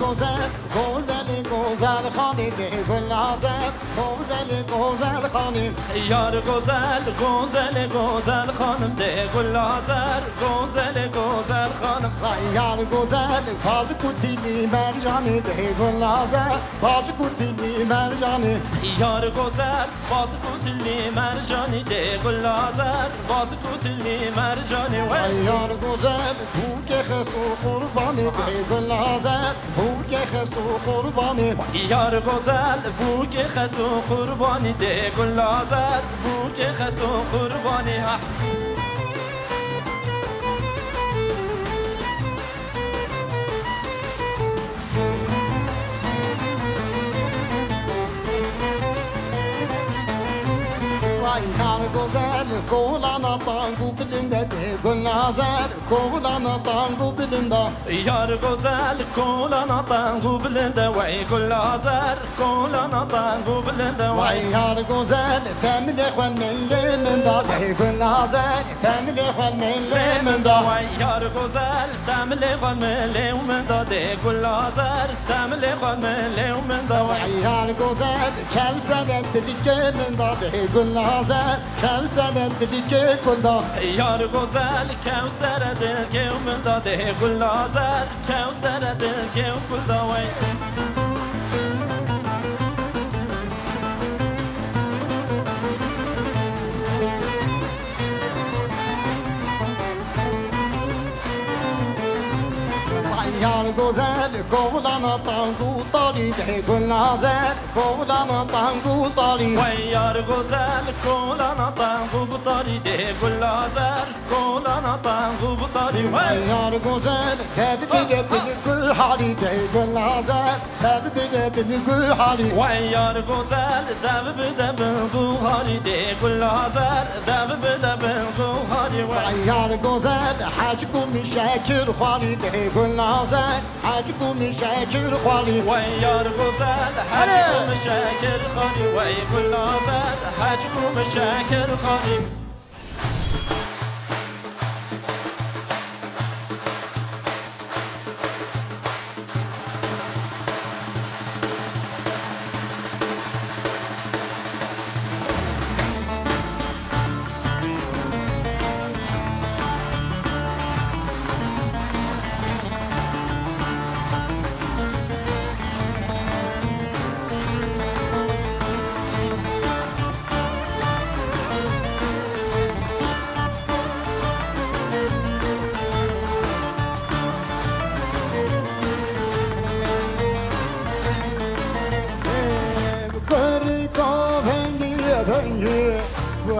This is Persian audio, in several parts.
گذر گذر گذر خانه به گل آزر گذر گذر خانه یار گذر گذر گذر خانم ده گل آزر گذر گذر خانم یار گذر باز کوتیلی مرجانی به گل آزر باز کوتیلی مرجانی یار گذر باز کوتلی مرجانی ده گل آزر باز کوتلی مرجانی یار گذر بو که خسو قربانی به گل آزر بو که خسو قربانی یار گذر بو که خسو قربانی ده گل آزر بو که خسو قربانی یار گذر کولانا تانگو بلنده ده گل آزر کولانا تانگو بلنده یار گذر کولانا تانگو بلنده وای گل آزر کولانا تانگو بلنده وای یار گذر تمل خوان من من دا به گل آزر تمل خوان من دا وای یار گذر تمل خوان من دا ده گل آزر تمل خوان من دا وای یار گذر کوثر دیگه من دا به گل آزر کوثر دیگه گل دا یار گذر کوثر دل که من دا ده گل آزر کوثر دل که گل دا وای یار گذر کولانا تانگو تالی به گل آزر کولانا تانگو تالی وای یار گذر کولانا تانگو بطاری ده گل آزر کولانا تانگو بطاری وای یار گذر تبدیل بگو حالی به گل آزر تبدیل بگو حالی وای یار گذر دو بده بگو حالی ده گل آزر دو بده بگو حالی وای یار گذر حج کومی شکر خالی به گل آزر حج کومی شکر خالی وای یار گذر حج کوم شکر خالی وای گل آزر حج کوم شکر خالی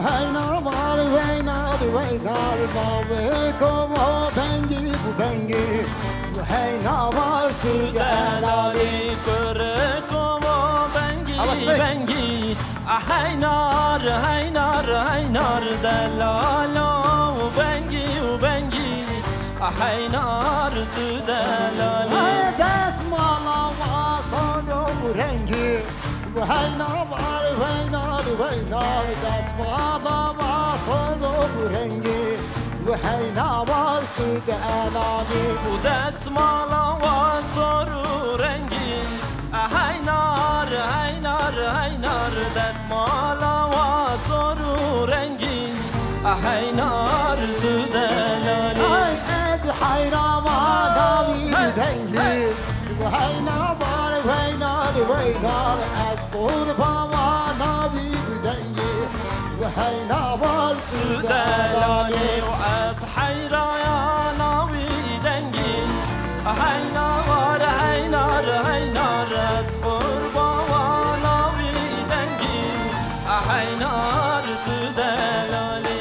Hayna var veynar babe koma bengi bu bengi hayna var delali kırı koma bengi haynar haynar haynar delala bengi haynar tu delali desmala vasano bu rengi hayna var veynar desmala vasano bu rengi hayna var delali bu desmala vasoru rengi haynar haynar haynar desmala vasoru rengi haynar tu delali ay ez hayra madavi dengi hayna var veynar ez qurba navi dengi hayna var delali az hayra ya navi dengi haynar haynar az qurba navi dengi haynar tu delali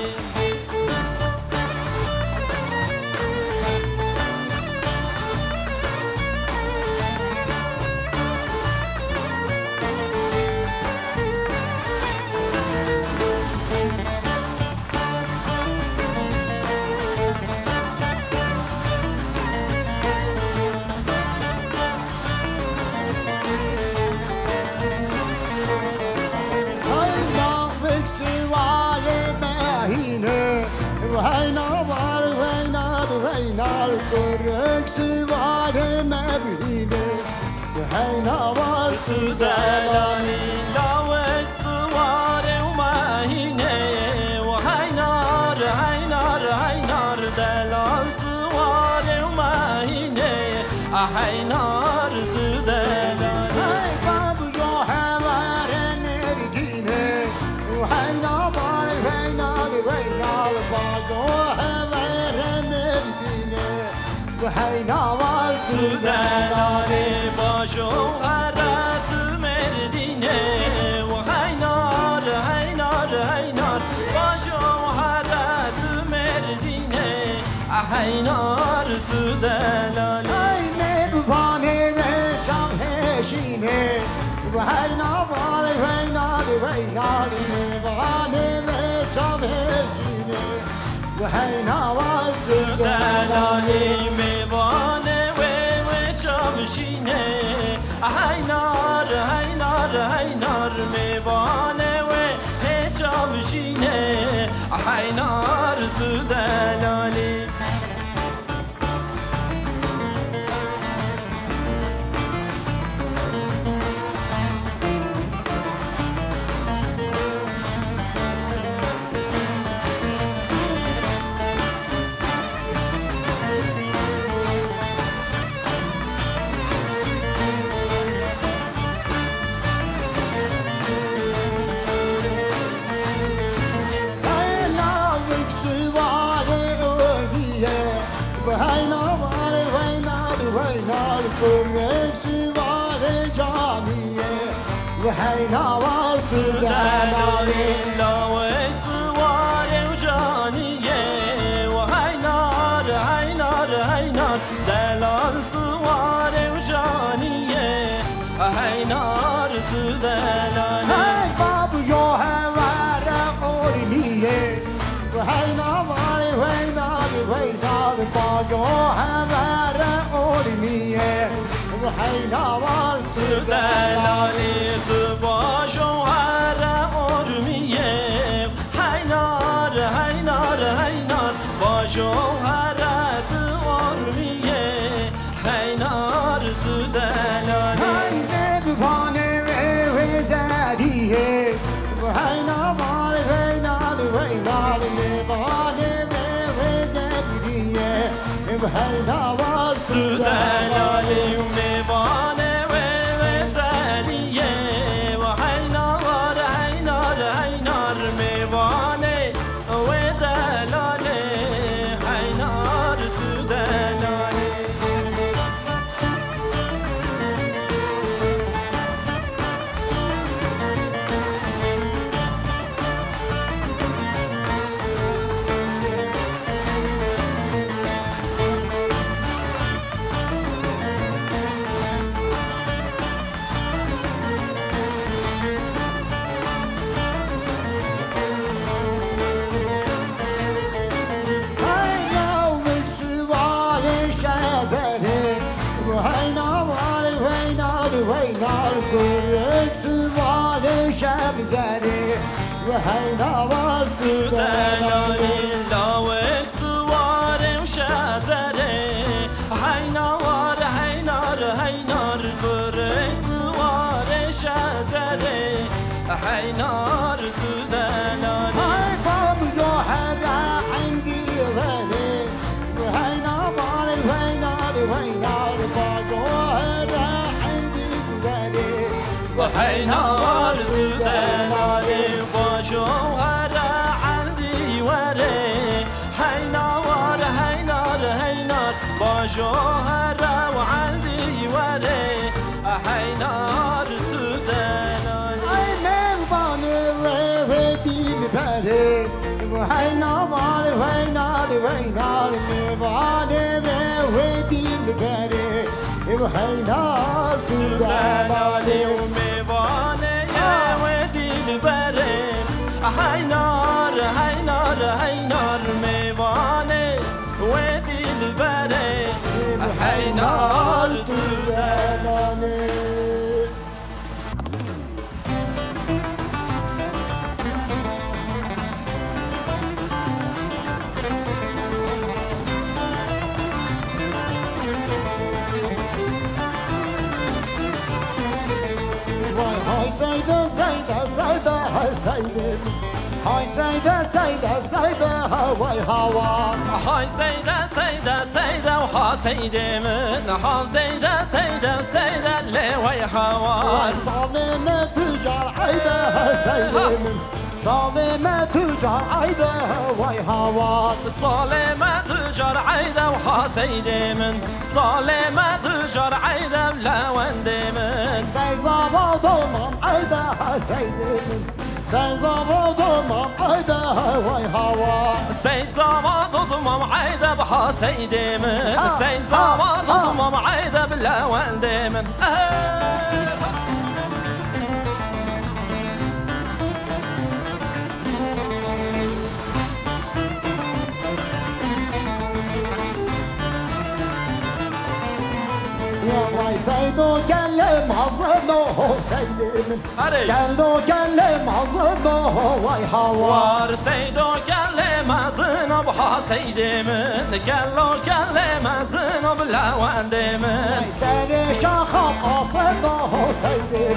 hayna var veynar kırık süvari mebhine وحينا والت دلالي لاوك سواري وماهيني وهينار هينار هينار دلال سواري وماهيني هينار تدلالي هاي باب جو حوار نرديني وحينا بالي وحينا وحينا بابو حوار نرديني وحينا والت دلالي باشو هرات مرديني وهينار هينار هينار باشو هرات مرديني هينار تدلالي هاي مباني بشام هشيني وحينا بالي وحينا وحينا مباني بشام هشيني وحينا والت دلالي ميوانه وشامشينه هينار هينار هينار ميوانه وشامشينه هينار دلالي وحينا والت دلالي لاوي سواري وجانية وهينار هينار هينار دلال سواري وجانية هينار تدلالي هاي باب جو حوار قرنية وحينا بالي وحينا وحينا بابو حوار قرنية وحينا والت دلالي تباشو هرا أرمية هينار هينار هينار باشو هرا أرمية هينار تدلالي هاي نبفاني وزادية وحينا بالي وحينا وحينا نبفاني وزادية وحينا والت تدلالي ومبانة وزالية وهينار هينار هينار مبانة ودلالي هينار تدلالي وحينا والت دلالي لاوك سواري وشازري هينار هينار هينار برك سواري شازري هينار تدلالي هاي باب جو حرا عندي غالي وحينا بالي وحينا وحينا بابو حرا عندي غالي وهينار تدلالي باشو هرا عندي وري هينار هينار هينار باشو هرا وعندي وري هينار تدلالي هاي مباني وهدي بباري وحينا بالي وحينا وحينا مباني وهدي بباري وحينا تدلالي ومبانة يا ودي البرد هينار هينار هينار مبانة ودي البرد هينار تدلالي سيدة سيدة سيدة هواي هوا هاي سيدة سيدة سيدة وها سيدة من ها سيدة سيدة سيدة اللي وي هوا صالمة تجار عيدة سيدة من صالمة تجار عيدة هواي هوا صالمة تجار عيدة وها سيدة من صالمة تجار عيدة ولا وندي من سيزا ضمم عيدة سيدة من سيزا ضمم عيدة هواي هوا سيزا ضمم عيدة بها سيدة من سيزا ضمم عيدة بلا وندي من واي سيدو كلم عظمه سيدي كلو كلم عظمه واي هوا سيدو كلم عظمه بها سيدي من كلو كلم عظمه بلا وندي من سيدي شاخب عظمه سيدي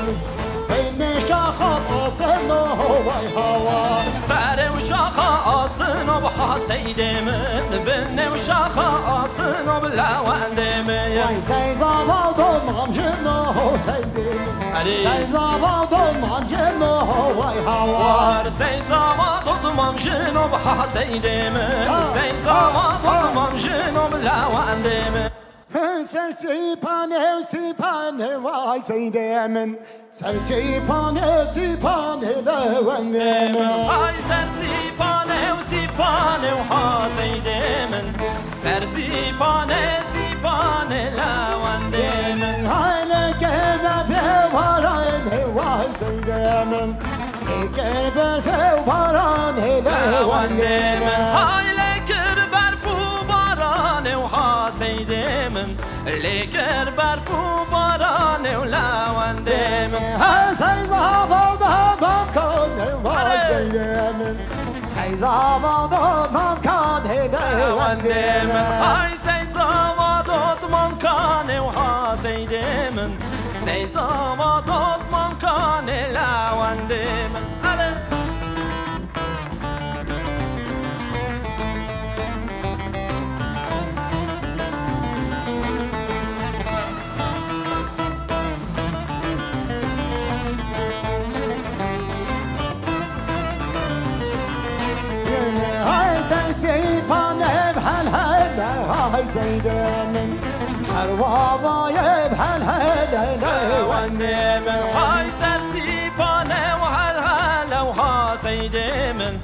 بين شاخب عظمه واي هوا ساري وشاخة أصنو بها سيدي من بني وشاخة أصنو بلا وندي من واي سيزا ضمم جنه سيدي سيزا ضمم جنه واي هوا سيزا ضمم جنو بها سيدي من سيزا ضمم جنو بلا وندي من سرسي بانه واي سيدي من سرسي بانه لوني من هاي سرسي بانه وها سيدي من سرسي بانه لوني من هاي لكنا في ورانه واي سيدي من لكنا في ورانه لوني من هاي لكر برفو بارانه وها سيدي من لكر برفو بارانه ولا وندي من هاي سيزا ضمم كان واي سيدي من سيزا ضمم كان وندي من هاي سيزا ضمم كان وها سيدي من سيزا ضمم كان لا وندي من هاي سيدي من حروا يبهل هلا وندي من هاي سرسي بانه وهالهلا وها سيدي من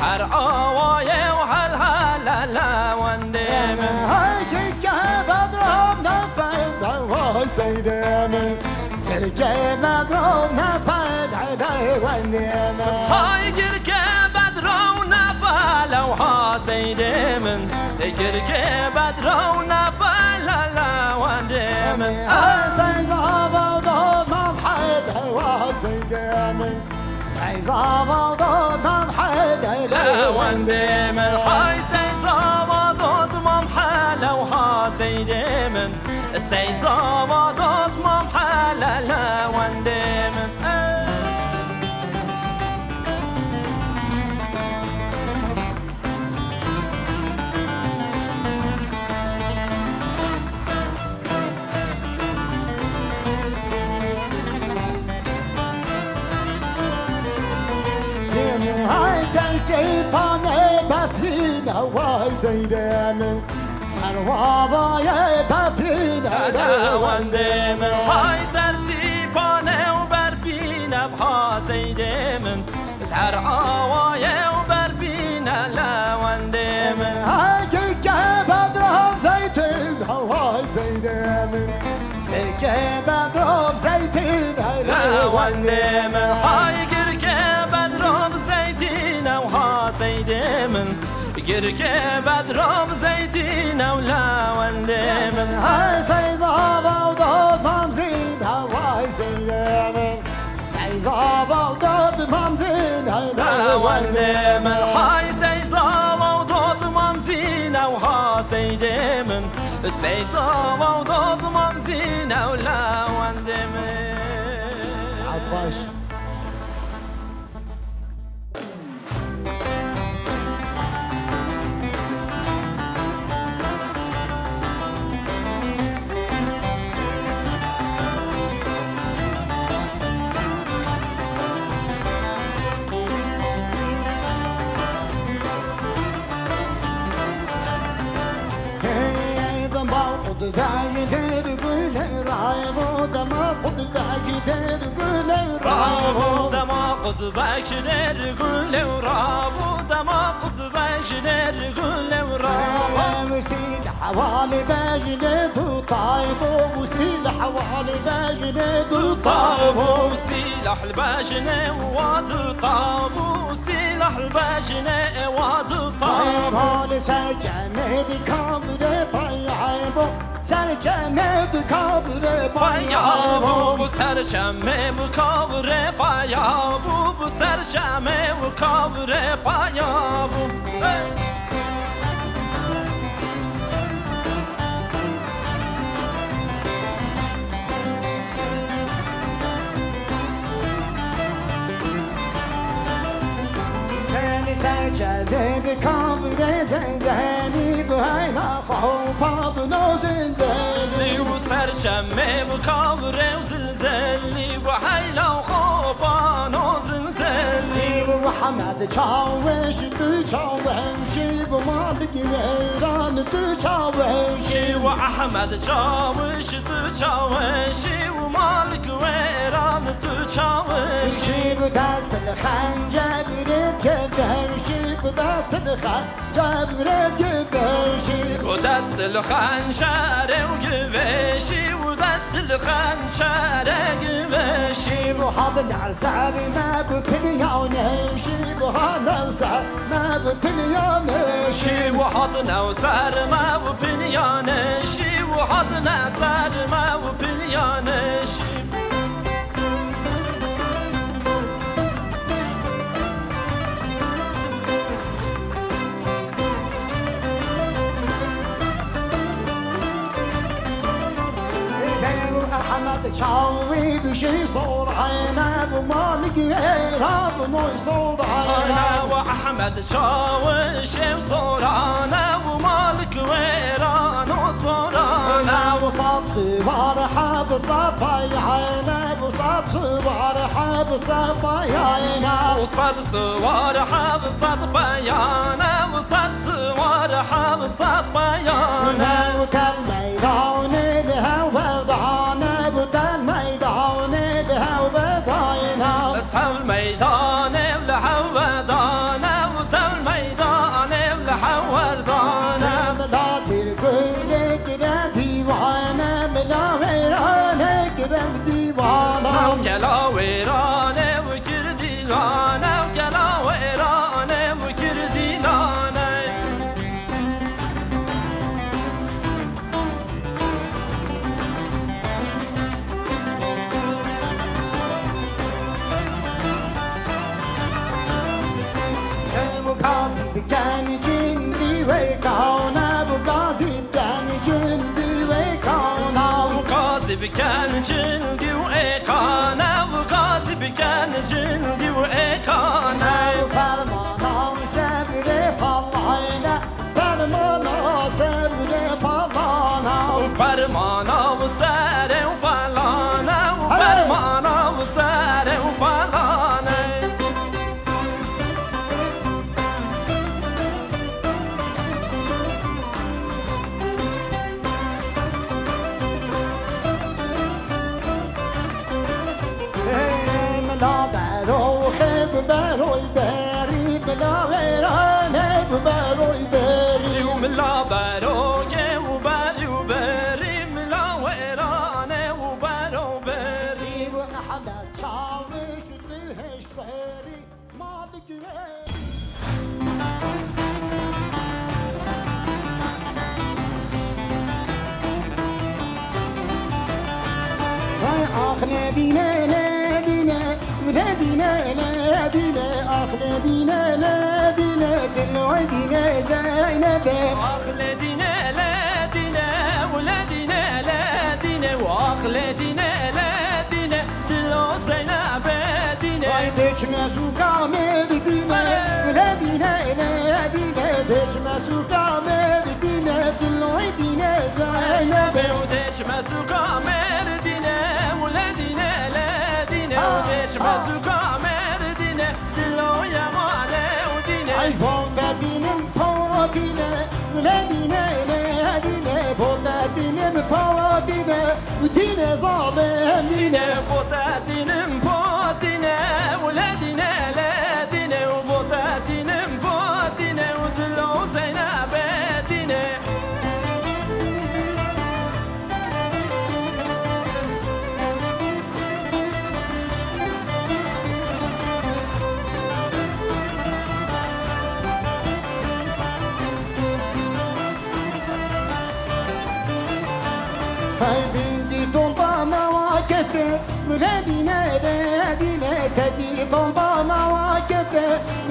حرقاوايه وهالهلا لا وندي من هاي كيكه بدرم نفد هاي سيدي من كيكه بدرم نفد هاي وندي من هاي كيكه بدرم نفد وها سيدي من كيكه بدرم نفد لا وندي من سيزا ضمم حيد هاي سيدي من سيزا ضمم حيد لا وندي من هاي سيزا ضمم حلا وها سيدي من سيزا ضمم حلا لا وندي من هاي سرسي باترينا واي سيدي من حروا باترينا لا وندي من هاي سرسي بانه وبرفينا بها سيدي من سحر عوايه وبرفينا لا وندي من هاي كيكه بدرهم زيتون هواي سيدي من كيكه بدرهم زيتون لا وندي من هاي كركه بدرهم زيتينه وها سيدي من كركه بدرهم زيتينه ولا وندي من هاي سيزا ضمم زين هواي سيدي من سيزا ضمم زين لا وندي من هاي سيزا ضمم زينه وها سيدي من سيزا ضمم زينه ولا وندي من عفاش قد باجدر قل رايبو دما قد باجدر قل رابو رايبو دما قد باجدر قل رابو دما قد باجدر قل رابو وسيل حوالي باجدر طايبو وسيل حوالي باجدر طايبو سلاح الباجنة واد طابو سلاح الباجنة واد طابو طايبو لسجمد كابر بايعبو سجمد كابر بايعبو bu serşeme bu kavre baya bu serşeme bu kavre baya bu سجمد كابر زنزاني بهينا خوفا بنوزنزاني bu serşeme bu kavre zilzeli bu hayla خوبان و زلزلی محمد چاوش تو چاوشی بمالک ویران تو چاوشی و احمد چاوش تو چاوشی و مالک ویران تو چاوشی و دست الخنجر گدوشی و دست الخنجر گدوشی و دست الخنجر گوشی و دست الخنجر گوشی و هذا العسل ما بپلیانشی و هذا العسل ما بپلیانشی و هذا نوسر ما بپلیانشی و هذا نوسر ما بپلیانشی أحمد شاوي بشي صور عينا ومالك إيراب نوي صور عينا أنا وأحمد شاوش وصورانا ومالك ويران وصورانا وصاب صبار حب صباي عينا وصاب صبار حب صباي عينا وصد صوار حب صد بيانا وصد صوار حب صد بيانا وتل ميدان الهوى ضعانا وتل ميدان الهوى ضعينا تل ميدان الهوى ضعنا وتل ميدان الهوى ضعنا ملا تركولك ديوانا ملا ويرانك ديوانا وكلا ويرانه وكردي لانا وكلا ويرانه وكردي لانا بقاسي بكان جندي ويكونا بقاسي بكان جندي ويكونا وكاذب كان جندي وإيقانا وكاذب كان جندي وإيقانا فرمانا وسبر فالعينا فرمانا سبر فالعينا وفرمانا وسار وفلانا وفرمانا وسار وفلانا ملا بارو خيب بارو الباري ملا ويرانه بارو الباري وملا باروك وباري وباري ملا ويرانه وبارو باري وأحمد شاوش تهش بهري مالك ويري أخلدينا نادينا ولادينا نادينا أخلدينا نادينا دلوعدينا زينب واخلدينا لادينا ولادينا لادينا واخلدينا لادينا دلو زينب دينا دجمة سوكا مردينا ولادينا نادينا دجمة سوكا مردينا دلوعدينا زينب وديش مسوكا مردينا ولادينا لادينا وديش مسوكا مردينا دلو يا مالا ودينا عيبون بدين فوقنا ولادينا دینه بودتینم پادینه دینه ظالم دینه بوتاتينم بوتينه ولادينا لادينا وبوتاتينم بوتينه ودلو زينب دينه Hay bindi tombana vakete Müredine redine Tedi tombana vakete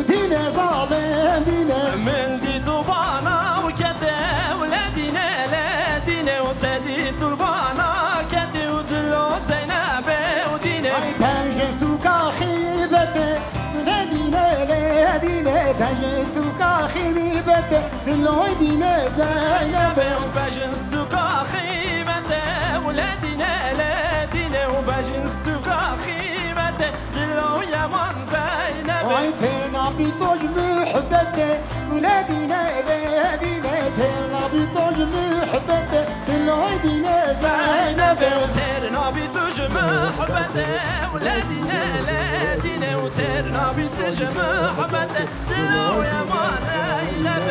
Dine zalim dine من دي طبانا وكده ولادينا لادينا وتدي طلبانا كده ودلو زينب ودينا Ay penjestu kahibete Müredine redine Penjestu kahibete Diloy dine zeynebe وباجنستك خيمته ولادينا لادينا وباجنستك خيمته دلو يا من زينب Ay terna bitoj mühbete Müredine redine Terna bitoj mühbete Diloy dine zeynebe وترنا بتجمع حبته ولادينا لادينا وترنا بتجمع حبته دلو يا من زينب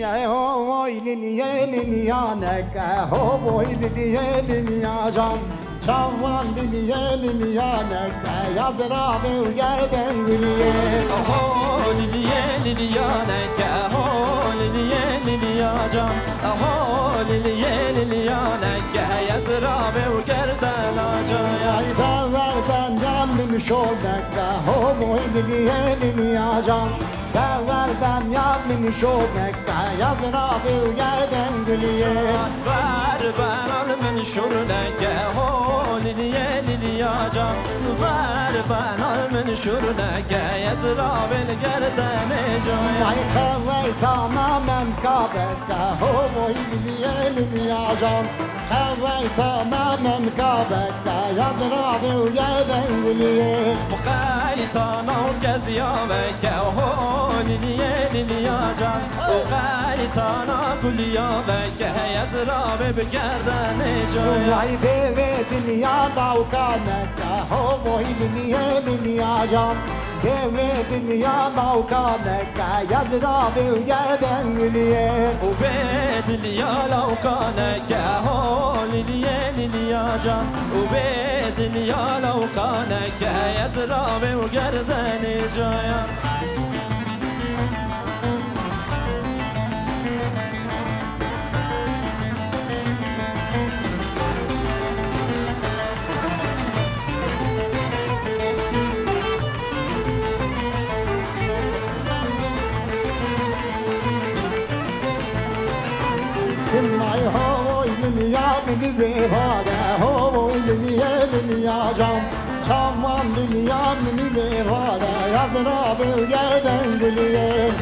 Ya hoylin yelin yanaka hoylin yelin yacan Çavan yelin yanaka yazra ve yerden gülüye أهول الليالي ليانك أهول الليالي لياجم أهول الليالي ليانك يا زرابي وكردنا جايا Ay ben yandım şoldaka hoylin yelin yacan ben yandım şoldaka yazra ve yerden gülüye باربان من شرنك أهول الليالي لياجم باربان من شرنك يا زرابي الكردنا جايا Ay kavay tamamen kabetta hoylin yelin yacan Kavay tamamen kabetta yazra ve yerden gülüye وقايتانا وكزيابك وهول الليالي لياجم وقايتانا كل يابك يا زرابي بكردن جايا Ay bebe dünyada ukanetta hoylin yelin yacan Bebe dünyada ukanetta yazra ve yerden gülüye وبيت الليالة وكانك هول الليالي لياجم وبيت الليالة وكانك يا زرابي وقردن جايا Ay hoylin ya beni bevada hoylin yelin yacan Çaman dünya beni bevada yazra ve yerden gülüye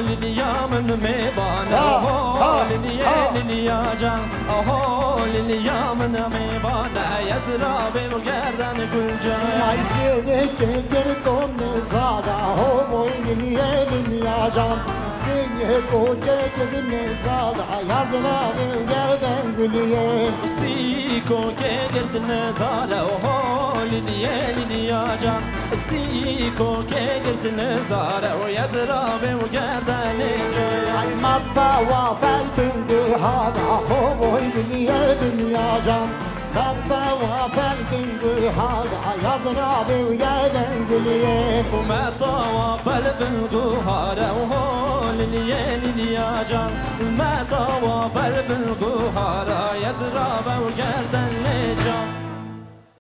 أهول اليوم الميبانا أهول الليالي لياجم أهول اليوم الميبانا يا زرابي وقردن كل جايا Ay sevdik bir tonne zara hoylin yelin yacan Seni koca gibi zara yazra ve yerden gülüye سيكو كيقرد النزالة وهول الليالي لياجم سيكو كيقرد النزالة ويا زرابي وقردن جايا Ay matta wa felbin gühada hoylin yelin yacan Matta wa felbin gühada yazra ve yerden gülüye وما طوى قلب القهارة وهول الليالي لياجم ما طوى قلب القهارة يا زرابة وقردن